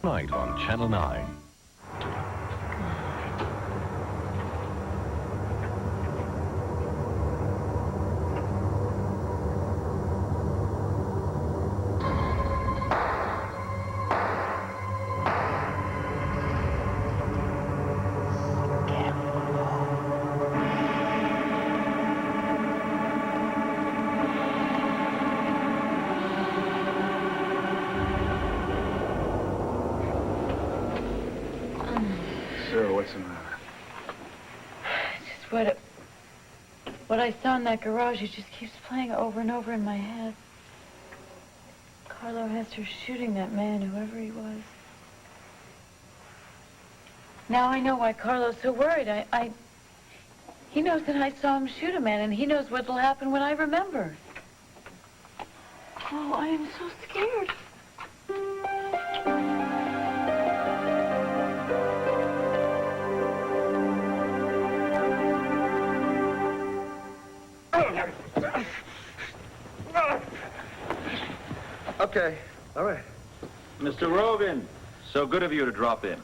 night on Channel 9. Sure, what's the matter? Just what I saw in that garage, it just keeps playing over and over in my head. Carlo Hester shooting that man, whoever he was. Now I know why Carlo's so worried. He knows that I saw him shoot a man, and he knows what'll happen when I remember. Oh, I am so scared. Okay, all right. Mr. Rogan, so good of you to drop in.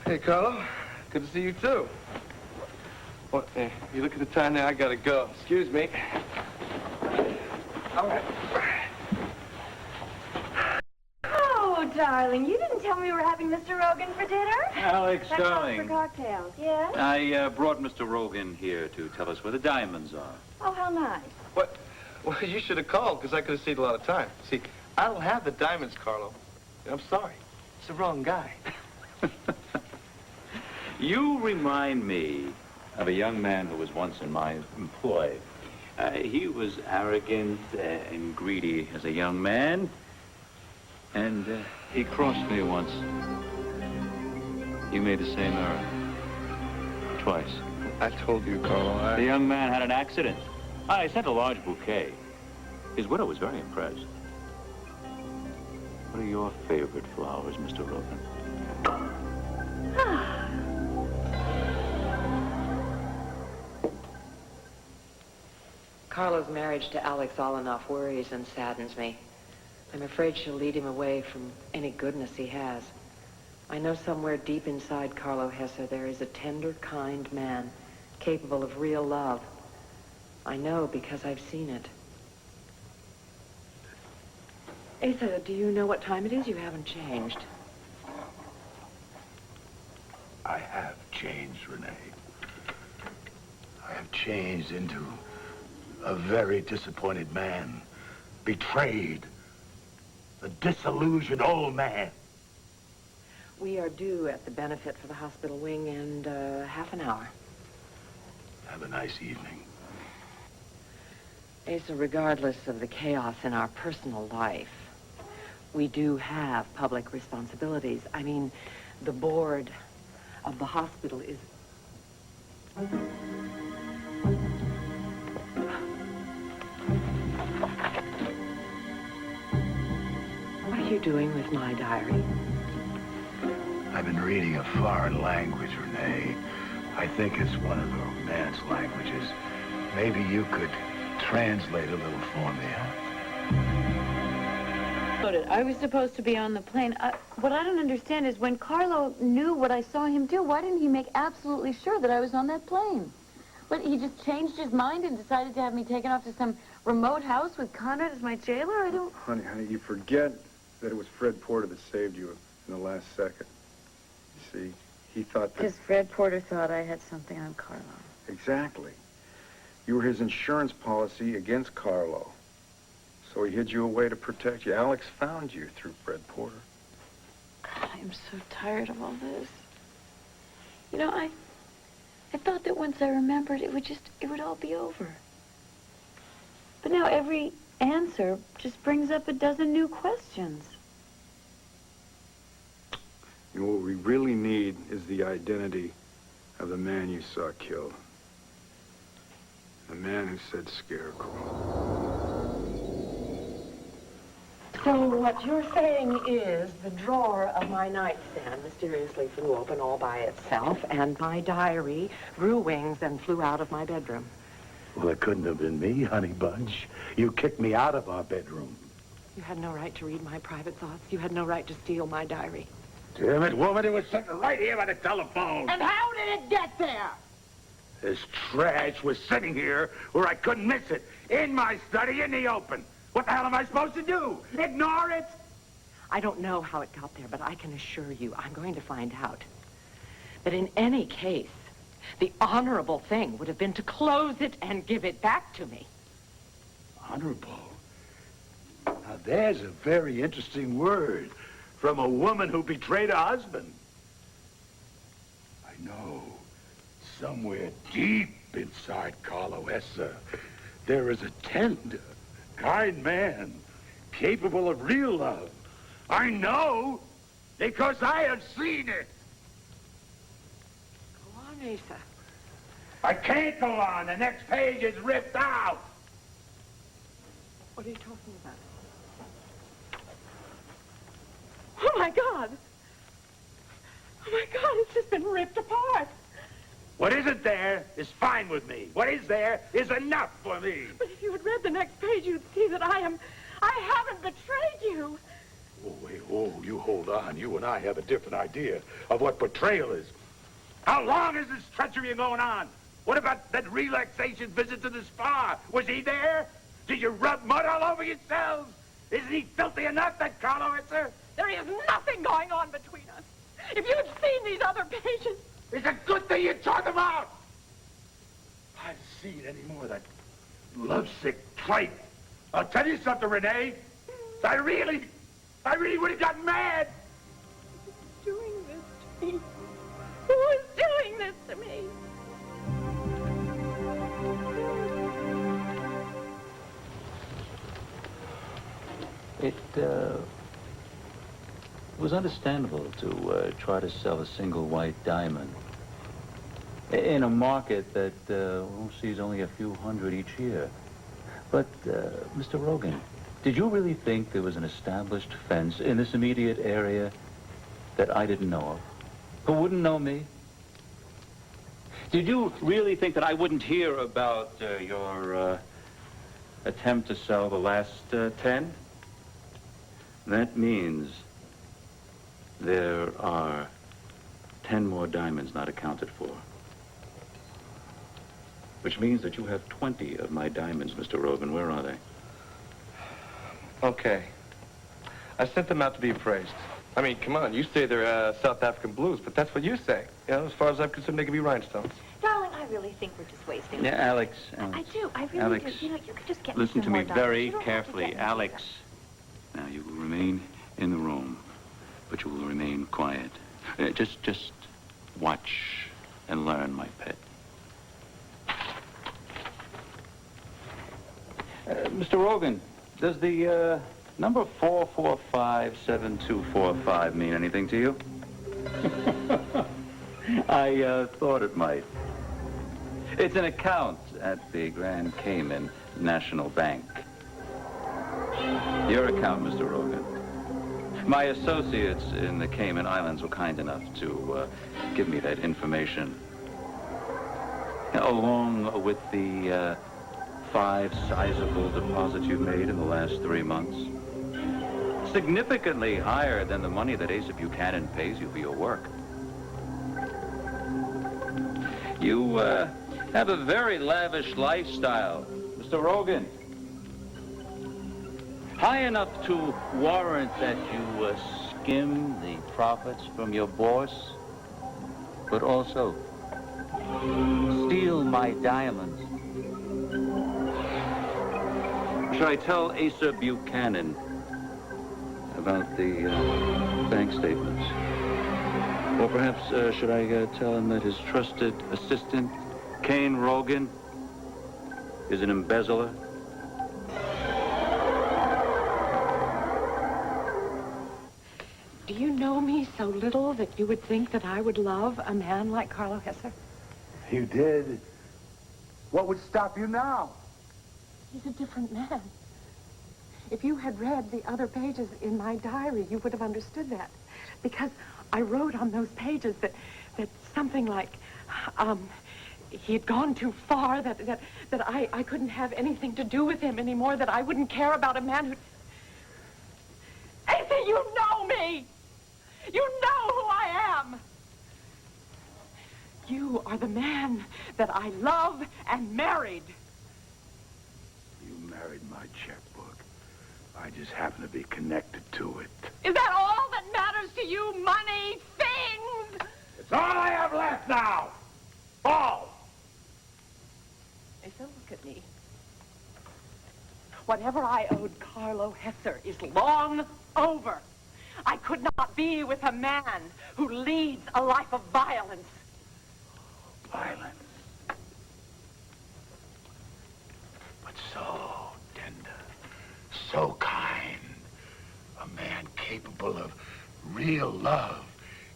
Hey, Carlo. Good to see you, too. What, you look at the time now, I gotta go. Excuse me. All right. Oh, darling, you didn't tell me we were having Mr. Rogan for dinner. Alex, That calls darling. for cocktails, yes? I brought Mr. Rogan here to tell us where the diamonds are. Oh, how nice. What? Well, you should have called, because I could have saved a lot of time. See, I don't have the diamonds, Carlo. I'm sorry. It's the wrong guy. You remind me of a young man who was once in my employ. He was arrogant and greedy as a young man, and he crossed me once. You made the same error. Twice. I told you, Carlo. The young man had an accident. I sent a large bouquet. His widow was very impressed. What are your favorite flowers, Mr. Rogan? Carlo's marriage to Alex Olenoff worries and saddens me. I'm afraid she'll lead him away from any goodness he has. I know somewhere deep inside Carlo Hesse there is a tender, kind man, capable of real love. I know because I've seen it. Asa, do you know what time it is? You haven't changed. I have changed, Renee. I have changed into a very disappointed man, betrayed, a disillusioned old man. We are due at the benefit for the hospital wing in half an hour. Have a nice evening. Asa, regardless of the chaos in our personal life, we do have public responsibilities. I mean, the board of the hospital is... What are you doing with my diary? I've been reading a foreign language, Renee. I think it's one of the romance languages. Maybe you could translate a little for me, huh? I was supposed to be on the plane. What I don't understand is when Carlo knew what I saw him do, why didn't he make absolutely sure that I was on that plane? But he just changed his mind and decided to have me taken off to some remote house with Conrad as my jailer? I don't... Honey, you forget that it was Fred Porter that saved you in the last second. You see, he thought that... Because Fred Porter thought I had something on Carlo. Exactly. You were his insurance policy against Carlo. So he hid you away to protect you. Alex found you through Fred Porter. God, I'm so tired of all this. You know, I thought that once I remembered, it would all be over. But now every answer just brings up a dozen new questions. And what we really need is the identity of the man you saw killed. The man who said scarecrow. So what you're saying is the drawer of my nightstand mysteriously flew open all by itself, and my diary grew wings and flew out of my bedroom. Well, it couldn't have been me, honey bunch. You kicked me out of our bedroom. You had no right to read my private thoughts. You had no right to steal my diary. Damn it, woman, it was sitting right here by the telephone. And how did it get there? This trash was sitting here where I couldn't miss it. In my study, in the open. What the hell am I supposed to do? Ignore it? I don't know how it got there, but I can assure you I'm going to find out. But in any case, the honorable thing would have been to close it and give it back to me. Honorable? Now, there's a very interesting word from a woman who betrayed a husband. I know. Somewhere deep inside Carlo Essa, there is a tender, kind man, capable of real love. I know, because I have seen it. Go on, Asa. I can't go on. The next page is ripped out. What are you talking about? Oh, my God. Oh, my God, it's just been ripped apart. What isn't there is fine with me. What is there is enough for me. But if you had read the next page, you'd see that I haven't betrayed you. Oh, wait, you hold on. You and I have a different idea of what betrayal is. How long has this treachery going on? What about that relaxation visit to the spa? Was he there? Did you rub mud all over yourselves? Isn't he filthy enough, that Carlo Itzer? There is nothing going on between us. If you'd seen these other pages... It's a good thing you tore them out. If I'd seen any more of that lovesick tripe. I'll tell you something, Renee. I really would have gotten mad. Who's doing this to me? Who is doing this to me? It was understandable to try to sell a single white diamond in a market that sees only a few hundred each year. But, Mr. Rogan, did you really think there was an established fence in this immediate area that I didn't know of? Who wouldn't know me? Did you really think that I wouldn't hear about your attempt to sell the last 10? That means there are 10 more diamonds not accounted for. Which means that you have 20 of my diamonds, Mr. Rogan. Where are they? Okay. I sent them out to be appraised. I mean, come on, you say they're South African blues, but that's what you say. You know, as far as I'm concerned, they could be rhinestones. Darling, I really think we're just wasting Yeah, Alex. I do. I really Alex, do. You know, you could just get listen me to some me more diamonds. very You don't have to carefully. get me Alex, now you will remain in the room, but you will remain quiet. Just watch and learn, my pet. Mr. Rogan, does the number 4457245 mean anything to you? I thought it might. It's an account at the Grand Cayman National Bank. Your account, Mr. Rogan. My associates in the Cayman Islands were kind enough to give me that information, along with the 5 sizable deposits you've made in the last 3 months. Significantly higher than the money that Asa Buchanan pays you for your work. You have a very lavish lifestyle, Mr. Rogan. High enough to warrant that you skim the profits from your boss, but also steal my diamonds. Should I tell Asa Buchanan about the bank statements? Or perhaps should I tell him that his trusted assistant, Kane Rogan, is an embezzler? Do you know me so little that you would think that I would love a man like Carlo Hesser? You did? What would stop you now? He's a different man. If you had read the other pages in my diary, you would have understood that. Because I wrote on those pages that something like, he had gone too far, that I couldn't have anything to do with him anymore, that I wouldn't care about a man who... You know me! You know who I am! You are the man that I love and married. You married my checkbook. I just happen to be connected to it. Is that all that matters to you? Money? Things? It's all I have left now! All! If you look at me, whatever I owed Carlo Hesser is long over. I could not be with a man who leads a life of violence. Violence. But so tender, so kind. A man capable of real love.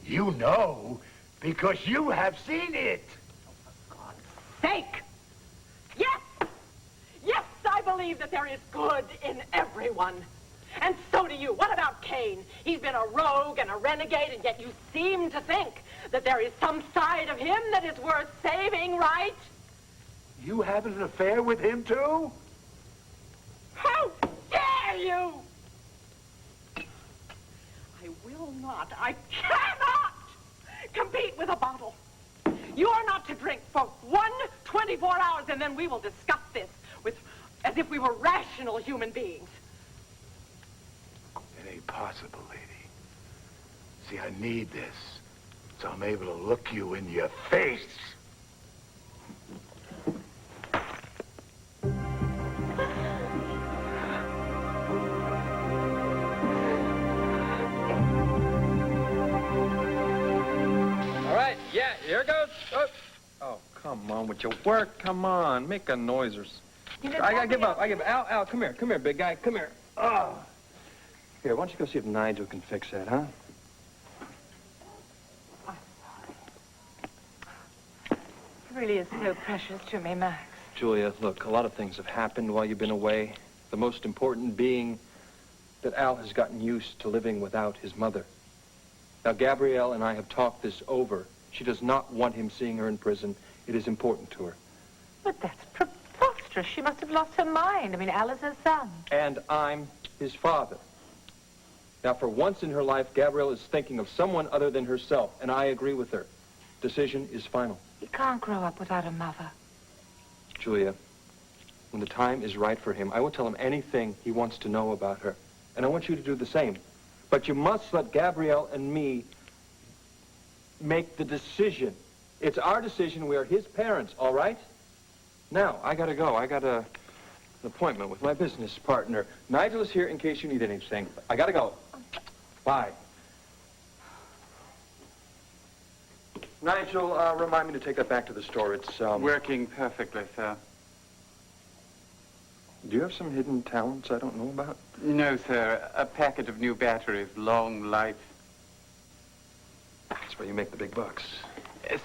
You know, because you have seen it. For God's sake! Yes! Yes, I believe that there is good in everyone. And so do you. What about Cain? He's been a rogue and a renegade, and yet you seem to think that there is some side of him that is worth saving, right? You having an affair with him, too? How dare you! I will not, I cannot compete with a bottle. You are not to drink for 24 hours, and then we will discuss this as if we were rational human beings. It ain't possible, lady. See, I need this, so I'm able to look you in your face. All right, yeah, here it goes. Oh, come on with your work. Come on, make a noise or... I give up. Al, come here, big guy. Come here. Oh. Here, why don't you go see if Nigel can fix that, huh? It really is so precious to me, Max. Julia, look, a lot of things have happened while you've been away. The most important being that Al has gotten used to living without his mother. Now, Gabrielle and I have talked this over. She does not want him seeing her in prison. It is important to her. But that's preposterous. She must have lost her mind. I mean, Al is her son. And I'm his father. Now, for once in her life, Gabrielle is thinking of someone other than herself, and I agree with her. Decision is final. He can't grow up without a mother. Julia, when the time is right for him, I will tell him anything he wants to know about her. And I want you to do the same. But you must let Gabrielle and me make the decision. It's our decision. We are his parents, all right? Now, I gotta go. I got an appointment with my business partner. Nigel is here in case you need anything. I gotta go. Bye. Nigel, remind me to take that back to the store. It's, Working perfectly, sir. Do you have some hidden talents I don't know about? No, sir. A packet of new batteries, long life. That's where you make the big bucks.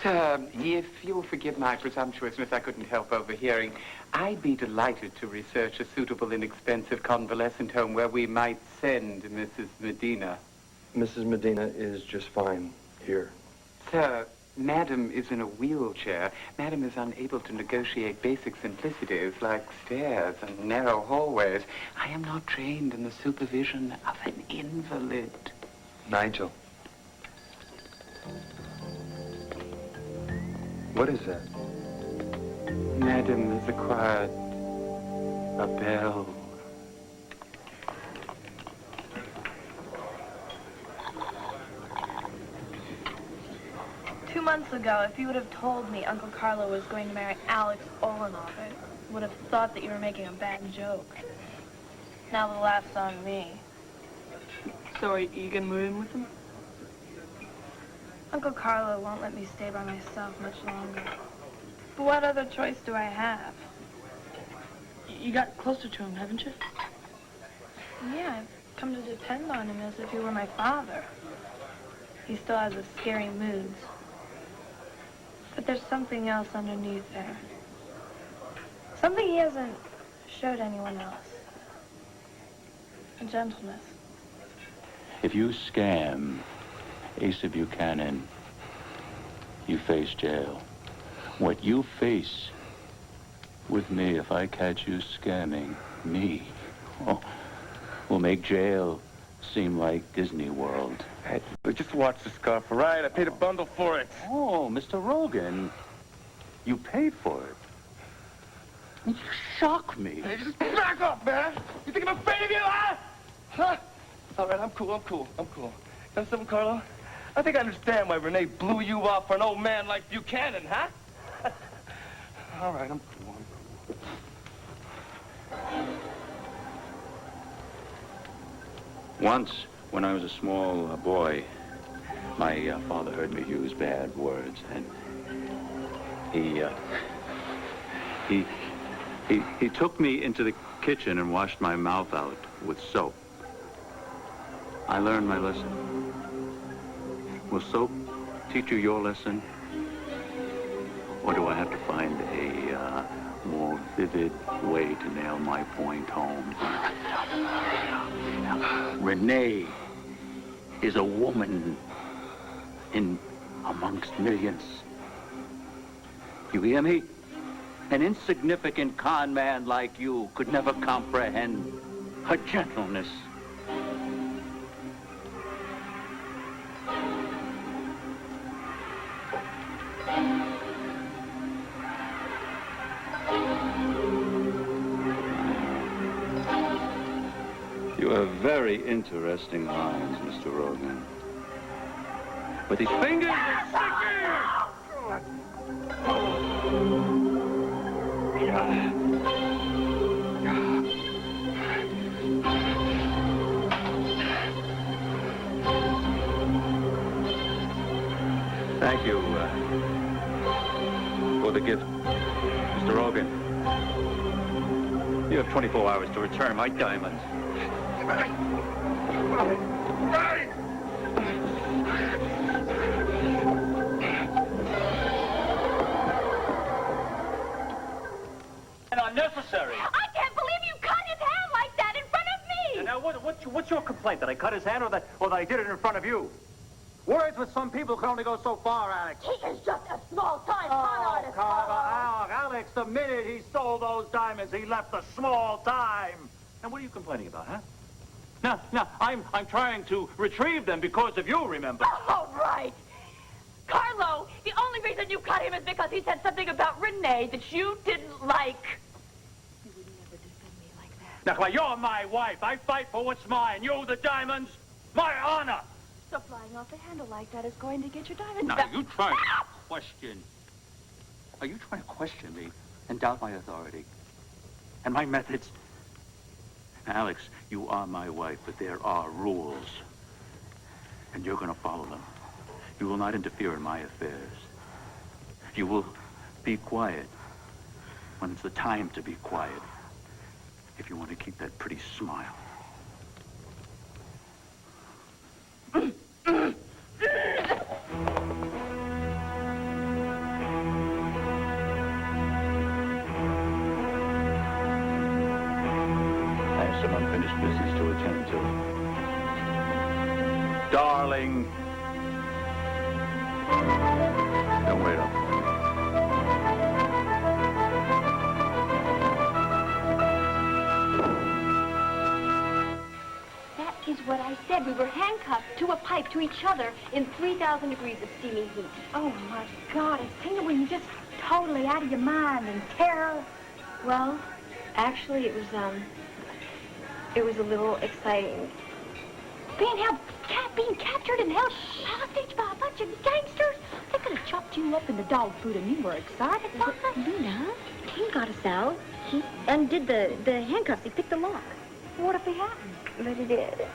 Sir, if you'll forgive my presumptuousness, I couldn't help overhearing. I'd be delighted to research a suitable, inexpensive convalescent home where we might send Mrs. Medina. Mrs. Medina is just fine here. Sir, Madam is in a wheelchair. Madam is unable to negotiate basic simplicities like stairs and narrow hallways. I am not trained in the supervision of an invalid. Nigel. What is that? Madam has acquired a bell. Two months ago, if you would have told me Uncle Carlo was going to marry Alex Oltl, I would have thought that you were making a bad joke. Now the laugh's on me. So are you gonna move in with him? Uncle Carlo won't let me stay by myself much longer. But what other choice do I have? You got closer to him, haven't you? Yeah, I've come to depend on him as if he were my father. He still has the scary moods. But there's something else underneath there. Something he hasn't showed anyone else. A gentleness. If you scam Asa Buchanan, you face jail. What you face with me if I catch you scamming me will make jail seem like Disney World. Hey, just watch the scarf, all right? I paid a bundle for it. Oh, Mr. Rogan, you paid for it. You shock me. Hey, just back off, man. You think I'm afraid of you, huh? Huh? All right, I'm cool. You know something, Carlo? I think I understand why Renee blew you off for an old man like Buchanan, huh? All right, I'm cool. Once, when I was a small boy, my father heard me use bad words, and he took me into the kitchen and washed my mouth out with soap. I learned my lesson. Will soap teach you your lesson? Or do I have to find a more vivid way to nail my point home? Renee is a woman in amongst millions. You hear me? An insignificant con man like you could never comprehend her gentleness. You have very interesting lines, Mr. Rogan. But these fingers are sticky! Thank you for the gift, Mr. Rogan. You have 24 hours to return my diamonds. And unnecessary. I can't believe you cut his hand like that in front of me! And now, what's your complaint? That I cut his hand or that I did it in front of you? Words with some people can only go so far, Alex. He is just a small-time con artist, Alex, the minute he stole those diamonds, he left a small time. And what are you complaining about, huh? Now, I'm trying to retrieve them because of you, remember? Oh, right. Carlo, the only reason you cut him is because he said something about Renee that you didn't like. You would never defend me like that. Now, you're my wife. I fight for what's mine. You, the diamonds, my honor. So flying off the handle like that is going to get your diamonds Now, back. Are you trying to question me and doubt my authority and my methods? Alex, you are my wife, but there are rules, and you're going to follow them. You will not interfere in my affairs. You will be quiet when it's the time to be quiet, if you want to keep that pretty smile. Some unfinished business to attend to. Darling. Don't wait up for me. That is what I said. We were handcuffed to a pipe to each other in 3,000 degrees of steaming heat. Oh, my God. It's Tina when you're just totally out of your mind in terror. Well, actually, it was a little exciting. Being captured and held hostage by a bunch of gangsters? They could have chopped you up into dog food and you were excited, Luna, King got us out. He undid the handcuffs. He picked the lock. What if he hadn't? But he did.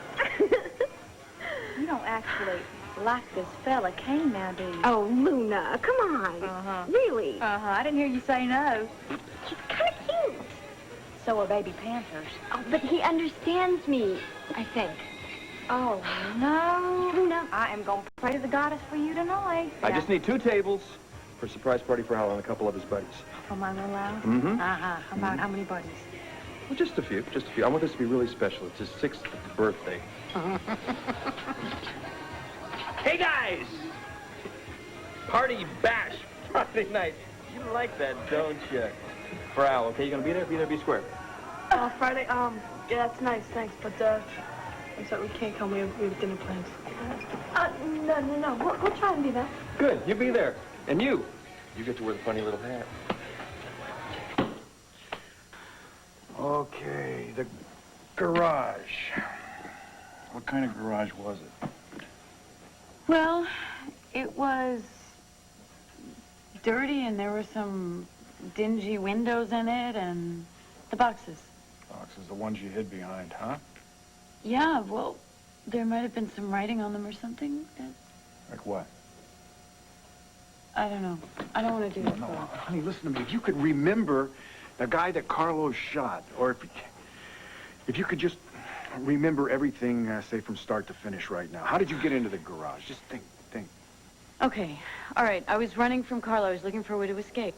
You don't actually like this fella Kane now, do you? Oh, Luna, come on. Really? I didn't hear you say no. He's kind of cute. So are baby panthers. Oh, but he understands me, I think. Oh, no. Luna. I am going to pray to the goddess for you tonight. I just need 2 tables for a surprise party for Hal and a couple of his buddies. For my little Al? Mm-hmm. How many buddies? Well, just a few. I want this to be really special. It's his 6th birthday. Hey, guys! Party bash Friday night. You like that, don't you? For Al, okay? You gonna be there? Be there, be square. Friday, yeah, that's nice, thanks, but, I'm sorry, we can't come. We have dinner plans. No. We'll try and be there. Good, you be there. And you get to wear the funny little hat. Okay, the garage. What kind of garage was it? Well, it was dirty and there were some dingy windows in it and the boxes. Boxes, the ones you hid behind, huh? Yeah, well, there might have been some writing on them or something. Like what? I don't know. I don't want to do it. No, honey, listen to me. If you could remember the guy that Carlos shot, or if you could just remember everything, say, from start to finish right now. How did you get into the garage? Just think. Okay. All right. I was running from Carlo. I was looking for a way to escape.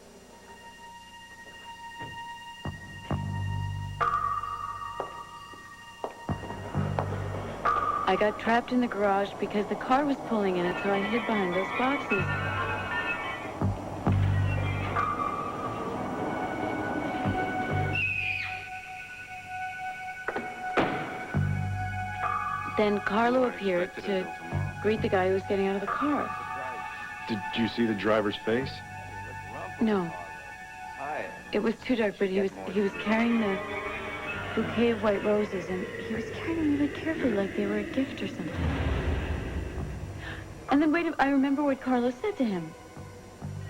I got trapped in the garage because the car was pulling in it, so I hid behind those boxes. Then Carlo appeared to greet the guy who was getting out of the car. Did you see the driver's face? No. It was too dark, but he was carrying the bouquet of white roses, and he was carrying them really carefully, like they were a gift or something. And then I remember what Carlo said to him.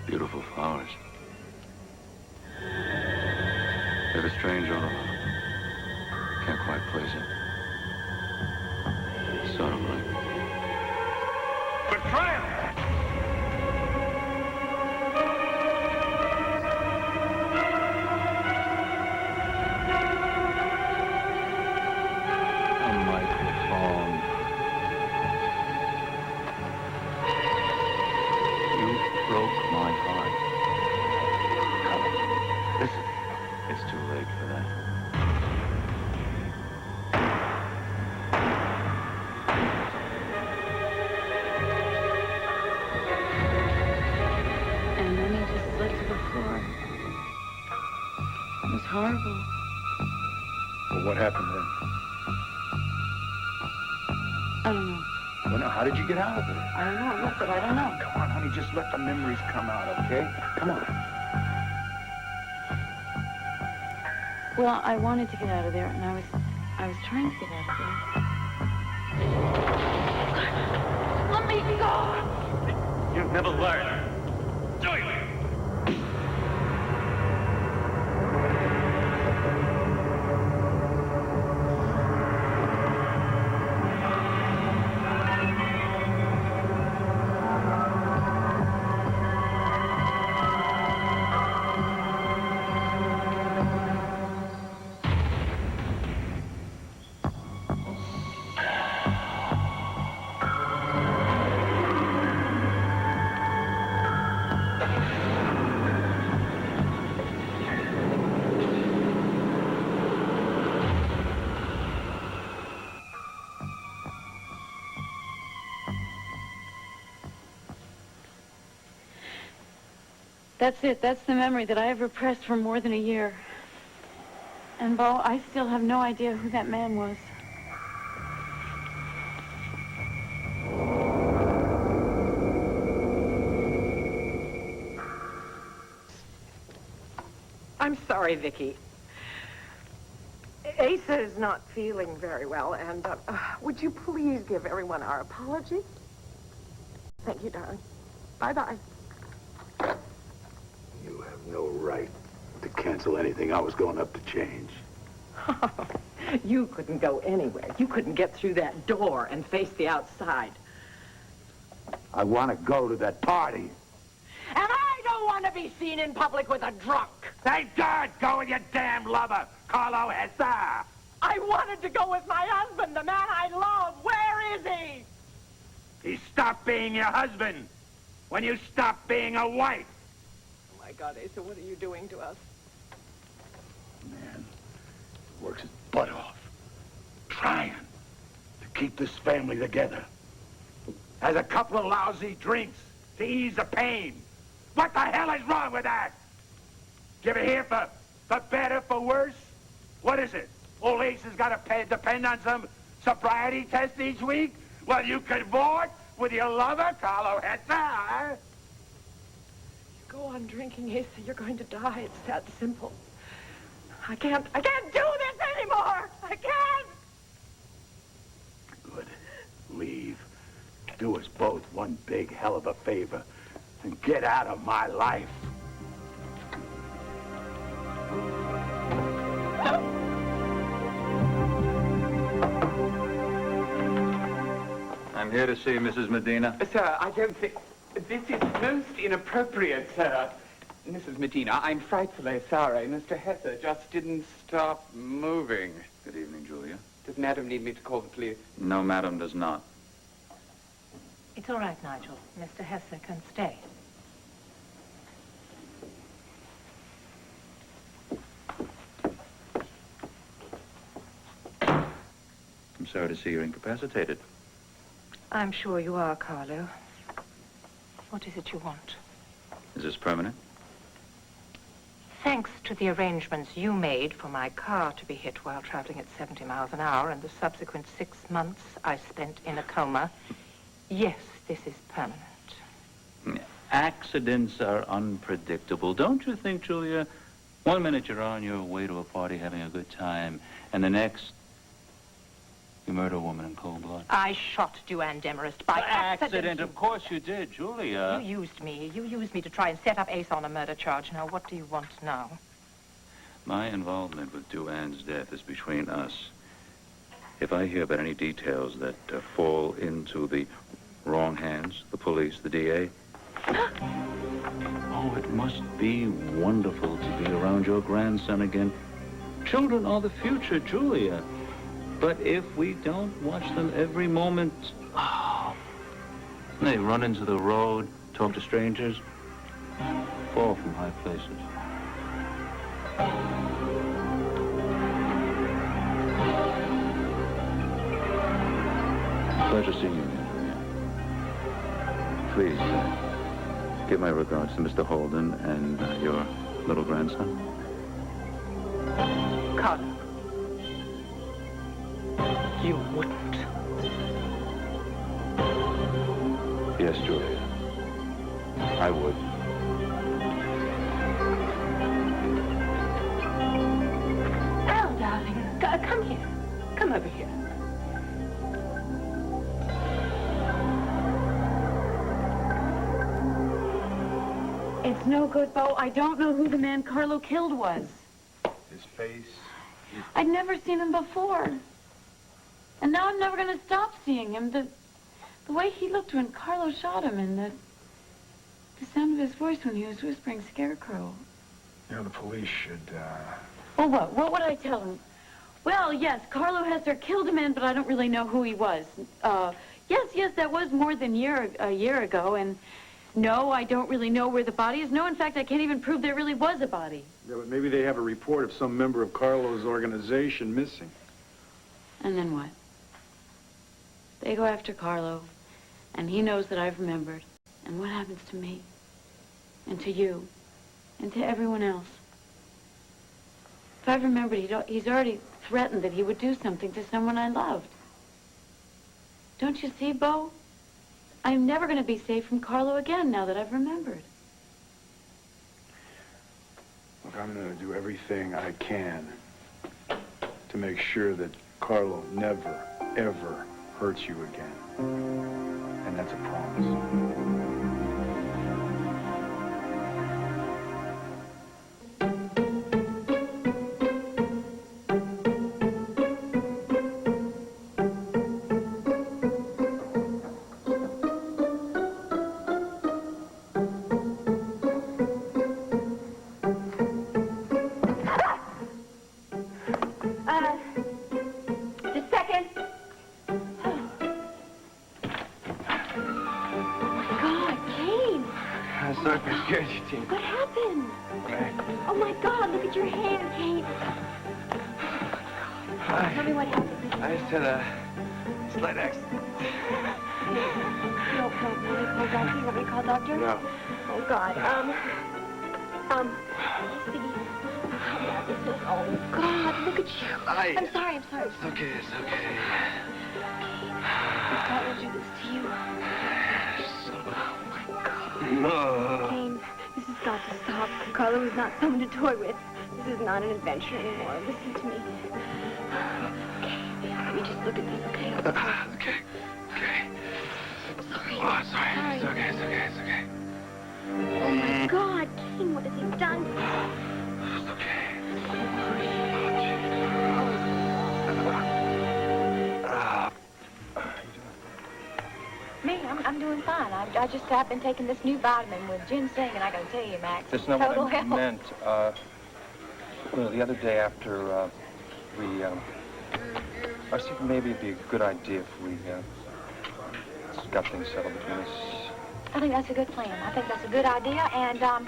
Beautiful flowers. They have a strange odor. Can't quite place it. Sort of like... Betrayal! Horrible. Well, what happened then? I don't know. Well, now, how did you get out of it? I don't know. Look, but I don't know. Come on, honey, just let the memories come out, okay? Come on. Well, I wanted to get out of there, and I was trying to get out of there. Let me go! You've never learned. Do it! That's it. That's the memory that I have repressed for more than a year. And, Bo, I still have no idea who that man was. I'm sorry, Vicky. Asa is not feeling very well, and would you please give everyone our apology? Thank you, darling. Bye-bye. You have no right to cancel anything I was going up to change. You couldn't go anywhere. You couldn't get through that door and face the outside. I want to go to that party. And I don't want to be seen in public with a drunk. Thank God! Go with your damn lover, Carlo Hessa! I wanted to go with my husband, the man I love. Where is he? He stopped being your husband when you stopped being a wife. Oh, my God, Asa, what are you doing to us? Man works his butt off, trying to keep this family together. Has a couple of lousy drinks to ease the pain. What the hell is wrong with that? You ever hear for better, for worse? What is it? Old Ace has got to depend on some Sobriety test each week? Well, you cavort with your lover, Carlo Hessa, huh? Go on drinking, Asa. You're going to die. It's that simple. I can't do this anymore. I can't. Good. Leave. Do us both one big hell of a favor and get out of my life. I'm here to see Mrs. Medina. Sir, I don't think... This is most inappropriate, sir. Mrs. Medina, I'm frightfully sorry. Mr. Hesse just didn't stop moving. Good evening, Julia. Does Madam need me to call the police? No, Madam does not. It's all right, Nigel. Mr. Hesse can stay. I'm sorry to see you're incapacitated. I'm sure you are, Carlo. What is it you want? Is this permanent? Thanks to the arrangements you made for my car to be hit while traveling at 70 miles an hour and the subsequent 6 months I spent in a coma, yes, this is permanent. Accidents are unpredictable. Don't you think, Julia? One minute you're on your way to a party having a good time, and the next, you murder a woman in cold blood. I shot Duane Demarest by accident. Of course you did, Julia. You used me. You used me to try and set up Ace on a murder charge. Now, what do you want now? My involvement with Duane's death is between us. If I hear about any details that fall into the wrong hands, the police, the DA... Oh, it must be wonderful to be around your grandson again. Children are the future, Julia. But if we don't watch them every moment, they run into the road, talk to strangers, fall from high places. Pleasure seeing you again. Please, give my regards to Mr. Holden and your little grandson. Carlo. You wouldn't. Yes, Julia. I would. Al, darling, come here. Come over here. It's no good, Bo. I don't know who the man Carlo killed was. His face... I'd never seen him before. And now I'm never going to stop seeing him. The way he looked when Carlo shot him and the sound of his voice when he was whispering Scarecrow. You know, the police should, Well, what? What would I tell him? Well, yes, Carlo Hesser killed a man, but I don't really know who he was. Yes, that was more than a year ago, and no, I don't really know where the body is. No, in fact, I can't even prove there really was a body. Yeah, but maybe they have a report of some member of Carlo's organization missing. And then what? They go after Carlo, and he knows that I've remembered. And what happens to me? And to you? And to everyone else? If I've remembered, he's already threatened that he would do something to someone I loved. Don't you see, Bo? I'm never going to be safe from Carlo again now that I've remembered. Look, I'm going to do everything I can to make sure that Carlo never, ever hurts you again. And that's a promise. What happened? Oh, my God, look at your hand, Kate. Tell me what happened. I just had a slight accident. No, you want me to call doctor? You want me to call doctor? No. Oh, God. Ziggy. Oh, God, look at you. I'm sorry. It's okay, it's okay. Why would I do this to you? No. Kane, this has got to stop. Carlo is not someone to toy with. This is not an adventure anymore. Listen to me. Okay, let me just look at this, okay? Okay. Sorry. Oh, sorry. It's okay. Oh, my God, Kane, what has he done? It's okay. Me, I'm doing fine. I've been taking this new vitamin with ginseng, and I gotta tell you, Max, That's not total what I health. meant. The other day after I was thinking maybe it'd be a good idea if we got things settled between us. I think that's a good plan. I think that's a good idea, and I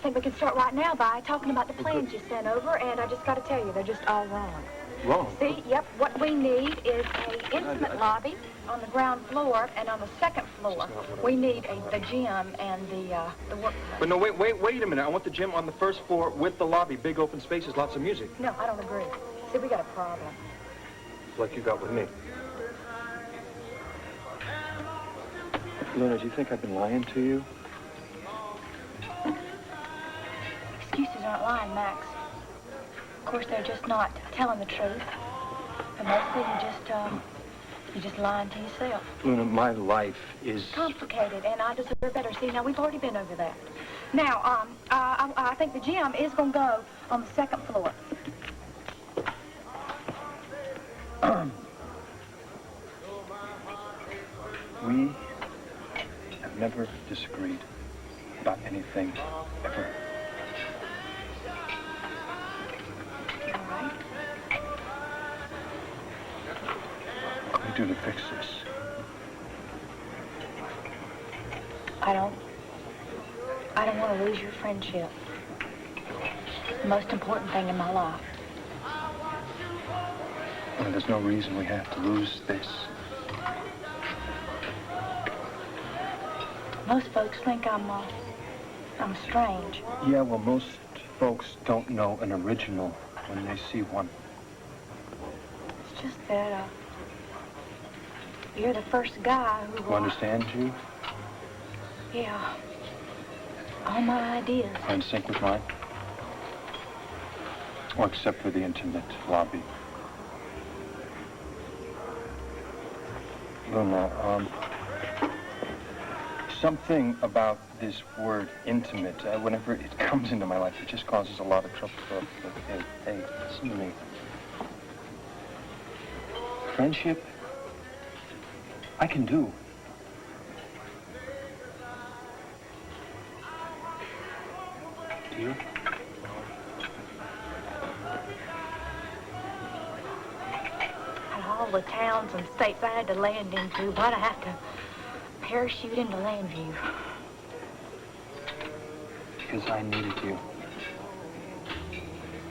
think we can start right now by talking about the plans you sent over, and I just gotta tell you, they're just all wrong. Wrong? See, yep, what we need is an intimate lobby on the ground floor, and on the second floor, we need the gym and the workplace. But no, wait a minute. I want the gym on the first floor with the lobby, big open spaces, lots of music. No, I don't agree. See, we got a problem. Like you got with me. Luna, do you think I've been lying to you? Excuses aren't lying, Max. Of course, they're just not telling the truth. And mostly you're just lying to yourself. Luna, my life is Complicated, and I deserve better. See, now we've already been over that. Now, I think the gym is going to go on the second floor. We have never disagreed about anything, ever. All right. What can we do to fix this? I don't want to lose your friendship. It's the most important thing in my life. Well, there's no reason we have to lose this. Most folks think I'm strange. Yeah, well, most folks don't know an original when they see one. It's just that, you're the first guy who... Who understands you? Yeah. All my ideas. Are in sync with mine? Well, except for the intimate lobby. Luna, something about this word intimate, whenever it comes into my life, it just causes a lot of trouble. Hey, listen to me. Friendship, I can do. Do you? Out of all the towns and states I had to land into, why'd I have to parachute into Landview? Because I needed you.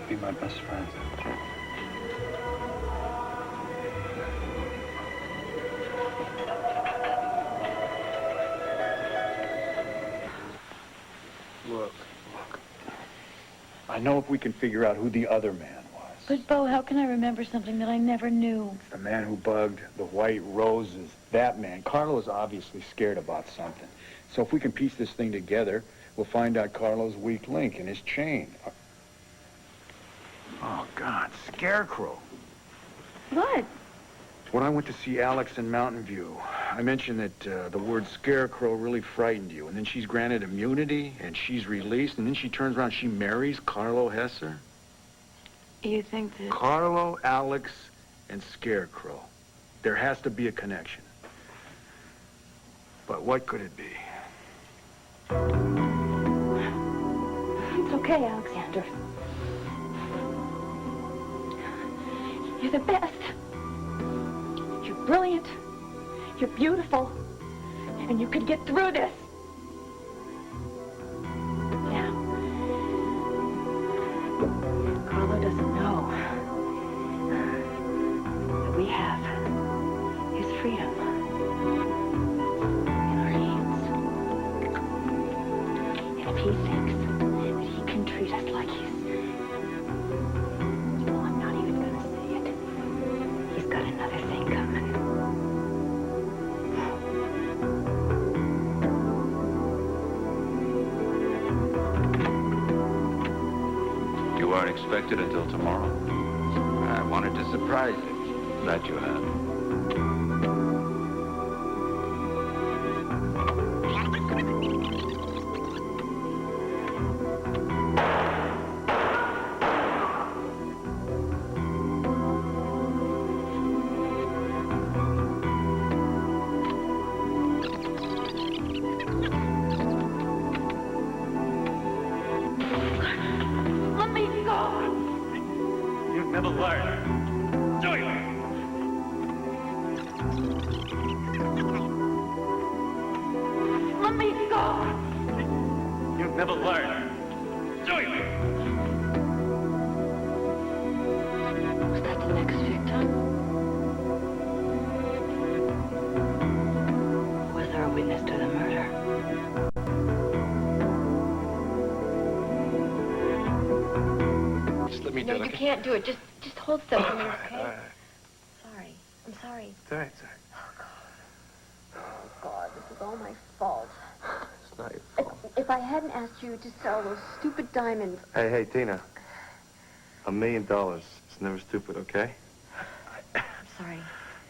Be my best friend. Look. I know if we can figure out who the other man was. But, Bo, how can I remember something that I never knew? The man who bugged the white roses. That man. Carlo's obviously scared about something. So if we can piece this thing together, we'll find out Carlo's weak link in his chain. Oh, God. Scarecrow. What? When I went to see Alex in Mountain View, I mentioned that the word scarecrow really frightened you. And then she's granted immunity, and she's released, and then she turns around, she marries Carlo Hesser. You think that... Carlo, Alex, and Scarecrow. There has to be a connection. But what could it be? It's okay, Alexander. You're the best. You're brilliant. You're beautiful. And you can get through this. Now, Carlo doesn't know that we have his freedom in our hands. And if he thinks that expect it until tomorrow. I wanted to surprise you. That you have. Let me go. You'd never learn. Do you? Let me go. You'd never learn. Do you? Was that the next victim? Was there a witness to the murder? Just let me do No, it, you okay? can't do it. Just hold still for me, okay? Sorry. I'm sorry. It's all right, it's all right. Oh, God, this is all my fault. It's not your fault. If I hadn't asked you to sell those stupid diamonds... Hey, Tina. $1 million. It's never stupid, okay? I'm sorry.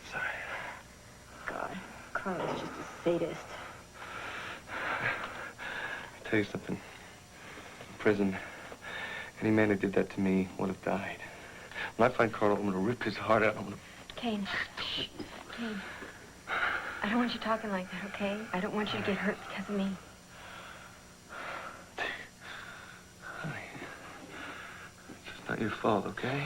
Sorry. God, Carl's just a sadist. I'll tell you something. In prison, any man who did that to me would have died. When I find Carlo, I'm going to rip his heart out. I'm going to... Kane. Kane. I don't want you talking like that, okay? I don't want you to get hurt because of me. Honey, it's not your fault, okay?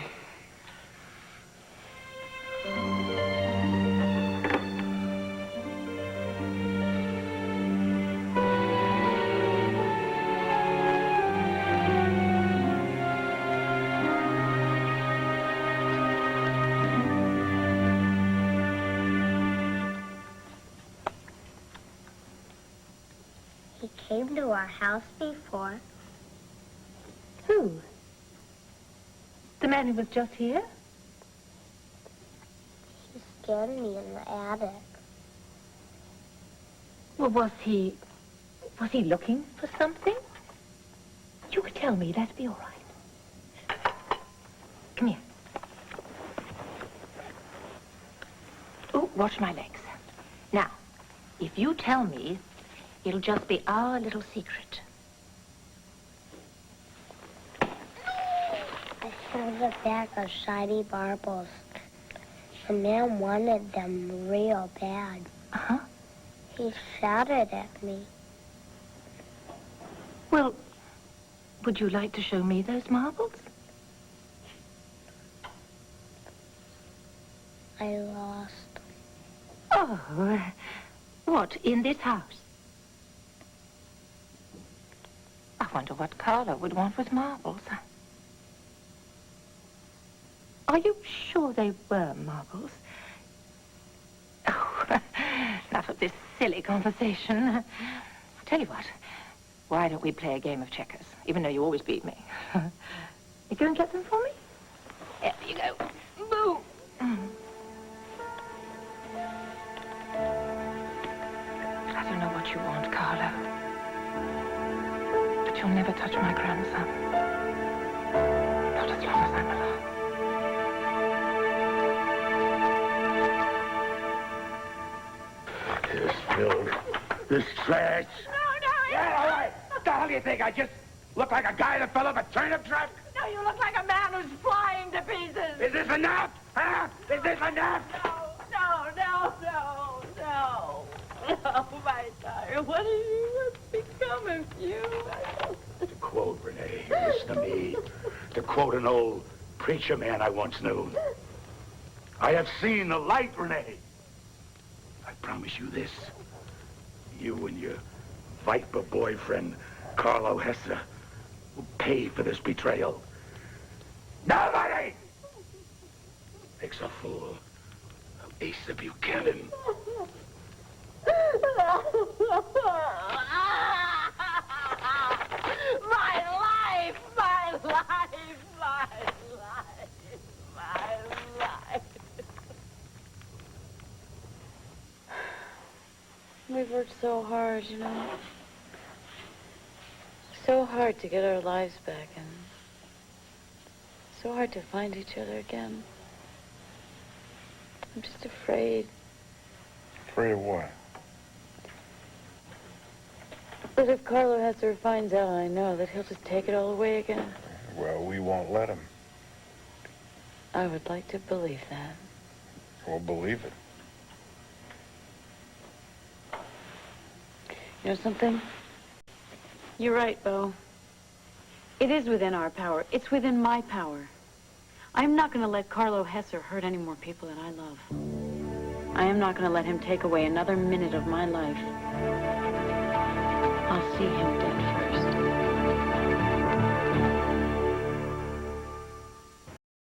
He came to our house before. Who? The man who was just here? He scared me in the attic. Well, was he looking for something? You could tell me, that'd be all right. Come here. Oh, watch my legs. Now, if you tell me, it'll just be our little secret. I found a bag of shiny marbles. The man wanted them real bad. Uh-huh. He shouted at me. Well, would you like to show me those marbles? I lost. Oh, what, in this house? I wonder what Carlo would want with marbles. Are you sure they were marbles? Oh, enough of this silly conversation. I'll tell you what, why don't we play a game of checkers, even though you always beat me? You go and get them for me? There you go. Boom. I don't know what you want, Carlo. But you'll never touch my grandson. Not as long as I'm alive. This filth, this trash. No, Yeah, all right. What the hell do you think? I just look like a guy that fell off a turnip truck? No, you look like a man who's flying to pieces. Is this enough? Huh? Is this enough? No, my darling. What's become of you? To quote Renee, listen to me. To quote an old preacher man I once knew. I have seen the light, Renee. I promise you this. You and your viper boyfriend, Carlo Hesse, will pay for this betrayal. Nobody makes a fool of Asa Buchanan. My life. We've worked so hard, you know. So hard to get our lives back, and so hard to find each other again. I'm just afraid. Afraid of what? That if Carlo Hesser finds out I know, that he'll just take it all away again. Well, we won't let him. I would like to believe that. We'll believe it. You know something? You're right, Bo. It is within our power. It's within my power. I'm not going to let Carlo Hesser hurt any more people that I love. I am not going to let him take away another minute of my life. I'll see him dead first.